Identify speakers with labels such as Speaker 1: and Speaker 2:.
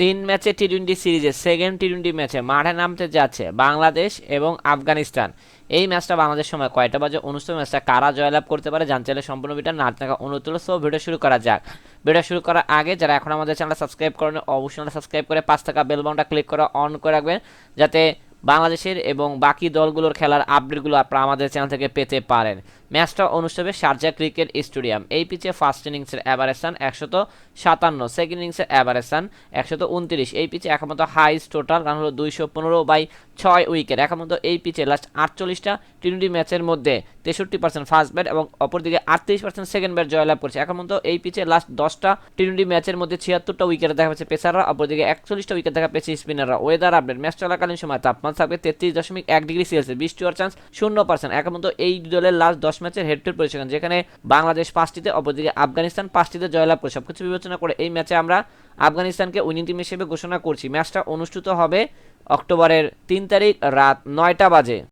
Speaker 1: 3 ম্যাচে টি-20 সিরিজের সেকেন্ড টি-20 ম্যাচে মাঠে নামতে যাচ্ছে বাংলাদেশ এবং আফগানিস্তান। এই ম্যাচটা বাংলাদেশ সময় কয়টা বাজে অনুষ্ঠিত, ম্যাচটা কারা জয়লাভ করতে পারে জানতে চাইলে সম্পূর্ণ ভিডিও না থাকা অনুরোধ রইল। সো ভিডিও শুরু করা যাক। ভিডিও শুরু করার আগে যারা এখন আমাদের চ্যানেল সাবস্ক্রাইব করেন অবশ্যই সাবস্ক্রাইব করে 5 টাকা বেল বাটনটা ক্লিক করে অন করে রাখবেন, যাতে বাংলাদেশের এবং বাকি দলগুলোর খেলার আপডেটগুলো আপনারা আমাদের চ্যানেল থেকে পেতে পারেন। ম্যাচটা অনুষ্ঠিত হবে শারজা ক্রিকেট স্টেডিয়াম। এই পিচে ফার্স্ট ইনিংসের অ্যাভারেজ রান 157, সেকেন্ড ইনিংসের অ্যাভারেজ রান 129। এই পিচে একমাত্র হাইস্ট টোটাল রান হলো 215/6 উইকেট। একমাত্র এই পিচে লাস্ট 48টা টি-20 ম্যাচের মধ্যে 63% ফার্স্ট ব্যাট এবং অপরদিকে 38% সেকেন্ড ব্যাট জয়লাভ করছে। একমাত্র এই পিচে লাস্ট 10টা টি-20 ম্যাচের মধ্যে 76টা উইকেট দেখা যাচ্ছে পেসাররা, অপরদিকে 41টা উইকেট দেখা পেয়েছে স্পিনাররা। ওয়েদার আপডেট, ম্যাচ চলাকালীন সময় তাপমাত্রা থাকবে 33.1 ডিগ্রি সেলসিয়াস, বৃষ্টি হওয়ার চান্স 0%। একমাত্র এই দলের লাস্ট 10 ম্যাচের হেড টু হেড পরিসংখ্যান, যেখানে বাংলাদেশ 5টিতে অপরদিকে আফগানিস্তান 5টিতে জয়লাভ করে। সবকিছু বিবেচনা করে এই ম্যাচে আমরা আফগানিস্তানকে উইনিং টিম হিসেবে ঘোষণা করছি। ম্যাচটা অনুষ্ঠিত হবে অক্টোবরের 3 তারিখ রাত 9টা বাজে।